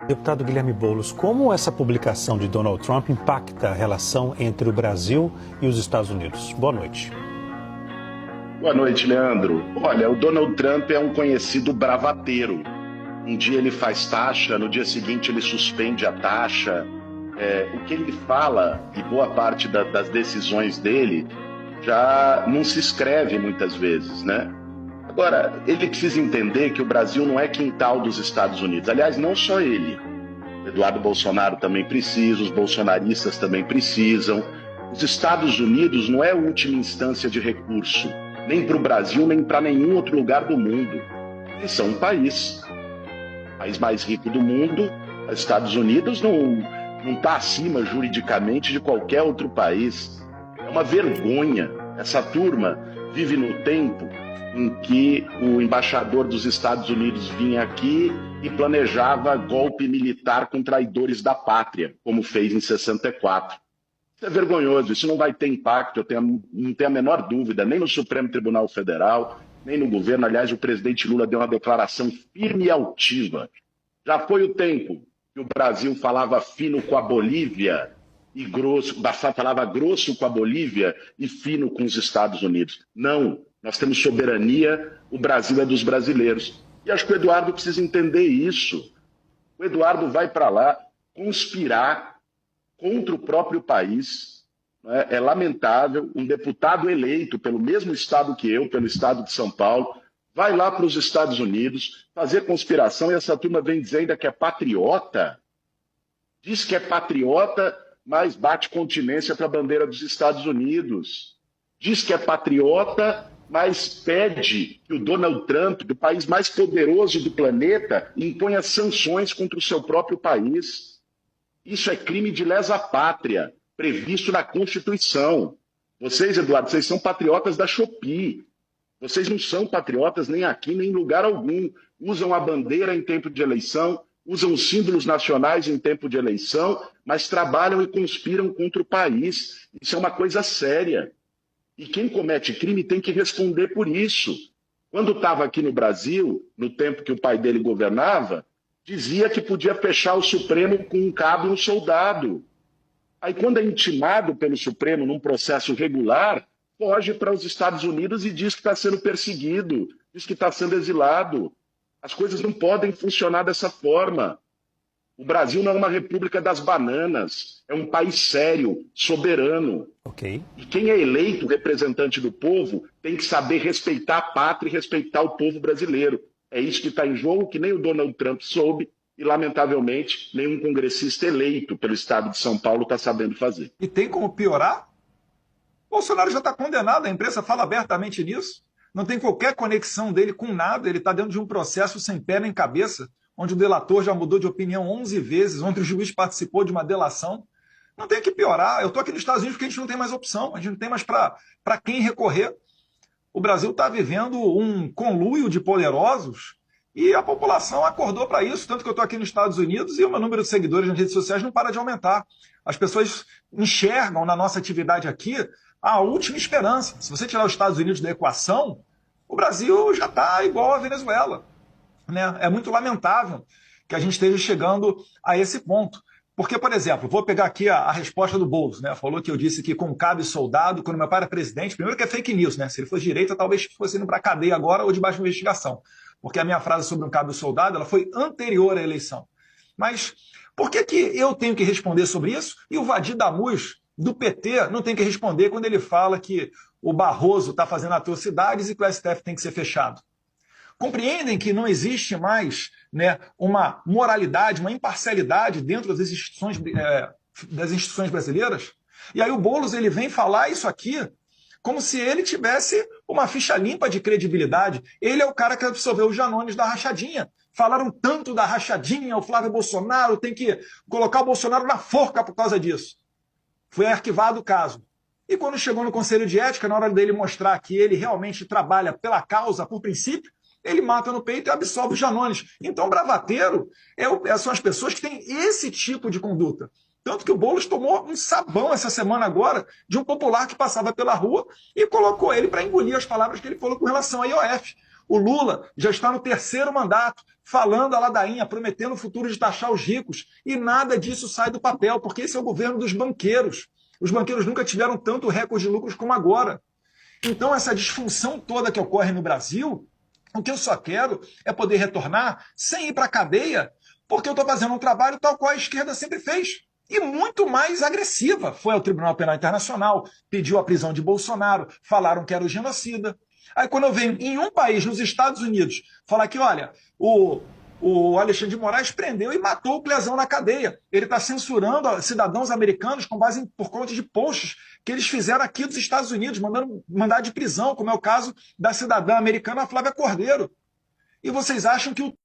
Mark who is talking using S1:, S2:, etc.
S1: Deputado Guilherme Boulos, como essa publicação de Donald Trump impacta a relação entre o Brasil e os Estados Unidos? Boa noite.
S2: Boa noite, Leandro. Olha, o Donald Trump é um conhecido bravateiro. Um dia ele faz taxa, no dia seguinte ele suspende a taxa. O que ele fala, e boa parte das decisões dele, já não se escreve muitas vezes, né? Agora, ele precisa entender que o Brasil não é quintal dos Estados Unidos. Aliás, não só ele. Eduardo Bolsonaro também precisa, os bolsonaristas também precisam. Os Estados Unidos não é a última instância de recurso, nem para o Brasil, nem para nenhum outro lugar do mundo. Eles são um país mais rico do mundo. Os Estados Unidos não está acima juridicamente de qualquer outro país. É uma vergonha. Essa turma vive no tempo em que o embaixador dos Estados Unidos vinha aqui e planejava golpe militar com traidores da pátria, como fez em 64. Isso é vergonhoso, isso não vai ter impacto, não tenho a menor dúvida, nem no Supremo Tribunal Federal, nem no governo. Aliás, o presidente Lula deu uma declaração firme e altiva. Já foi o tempo que o Brasil falava fino com a Bolívia e falava grosso com a Bolívia e fino com os Estados Unidos. Não. Nós temos soberania, o Brasil é dos brasileiros. E acho que o Eduardo precisa entender isso. O Eduardo vai para lá conspirar contra o próprio país. Né? É lamentável, um deputado eleito pelo mesmo estado que eu, pelo estado de São Paulo, vai lá para os Estados Unidos fazer conspiração e essa turma vem dizer ainda que é patriota. Diz que é patriota, mas bate continência para a bandeira dos Estados Unidos. Diz que é patriota, mas pede que o Donald Trump, do país mais poderoso do planeta, imponha sanções contra o seu próprio país. Isso é crime de lesa pátria, previsto na Constituição. Vocês, Eduardo, vocês são patriotas da Shopee. Vocês não são patriotas nem aqui, nem em lugar algum. Usam a bandeira em tempo de eleição, usam os símbolos nacionais em tempo de eleição, mas trabalham e conspiram contra o país. Isso é uma coisa séria. E quem comete crime tem que responder por isso. Quando estava aqui no Brasil, no tempo que o pai dele governava, dizia que podia fechar o Supremo com um cabo e um soldado. Aí, quando é intimado pelo Supremo num processo regular, foge para os Estados Unidos e diz que está sendo perseguido, diz que está sendo exilado. As coisas não podem funcionar dessa forma. O Brasil não é uma república das bananas, é um país sério, soberano.
S1: Ok.
S2: E quem é eleito representante do povo tem que saber respeitar a pátria e respeitar o povo brasileiro. É isso que está em jogo, que nem o Donald Trump soube e, lamentavelmente, nenhum congressista eleito pelo estado de São Paulo está sabendo fazer.
S3: E tem como piorar? Bolsonaro já está condenado, a imprensa fala abertamente nisso. Não tem qualquer conexão dele com nada, ele está dentro de um processo sem pé nem cabeça, onde o delator já mudou de opinião 11 vezes, onde o juiz participou de uma delação. Não tem que piorar. Eu estou aqui nos Estados Unidos porque a gente não tem mais opção, a gente não tem mais para quem recorrer. O Brasil está vivendo um conluio de poderosos e a população acordou para isso, tanto que eu estou aqui nos Estados Unidos e o meu número de seguidores nas redes sociais não para de aumentar. As pessoas enxergam na nossa atividade aqui a última esperança. Se você tirar os Estados Unidos da equação, o Brasil já está igual à Venezuela. Né? É muito lamentável que a gente esteja chegando a esse ponto. Porque, por exemplo, vou pegar aqui a resposta do Boulos, né? Falou que eu disse que com cabo e soldado, quando meu pai era presidente, primeiro que é fake news, né? Se ele fosse direita, talvez fosse indo para a cadeia agora ou debaixo de uma investigação. Porque a minha frase sobre um cabo e soldado, ela foi anterior à eleição. Mas por que eu tenho que responder sobre isso e o Vadir Damus, do PT, não tem que responder quando ele fala que o Barroso está fazendo atrocidades e que o STF tem que ser fechado? Compreendem que não existe mais, né, uma moralidade, uma imparcialidade dentro das instituições brasileiras? E aí o Boulos ele vem falar isso aqui como se ele tivesse uma ficha limpa de credibilidade. Ele é o cara que absorveu os Janones da rachadinha. Falaram tanto da rachadinha, o Flávio Bolsonaro tem que colocar o Bolsonaro na forca por causa disso. Foi arquivado o caso. E quando chegou no Conselho de Ética, na hora dele mostrar que ele realmente trabalha pela causa, por princípio, ele mata no peito e absolve os Janones. Então, bravateiro são as pessoas que têm esse tipo de conduta. Tanto que o Boulos tomou um sabão essa semana agora de um popular que passava pela rua e colocou ele para engolir as palavras que ele falou com relação à IOF. O Lula já está no 3º mandato, falando a ladainha, prometendo o futuro de taxar os ricos, e nada disso sai do papel, porque esse é o governo dos banqueiros. Os banqueiros nunca tiveram tanto recorde de lucros como agora. Então, essa disfunção toda que ocorre no Brasil, o que eu só quero é poder retornar sem ir para a cadeia, porque eu estou fazendo um trabalho tal qual a esquerda sempre fez. E muito mais agressiva. Foi ao Tribunal Penal Internacional, pediu a prisão de Bolsonaro, falaram que era o genocida. Aí quando eu venho em um país, nos Estados Unidos, falar que, olha, o Alexandre de Moraes prendeu e matou o Clezão na cadeia. Ele está censurando cidadãos americanos com base por conta de posts que eles fizeram aqui dos Estados Unidos, mandando mandar de prisão, como é o caso da cidadã americana Flávia Cordeiro. E vocês acham que o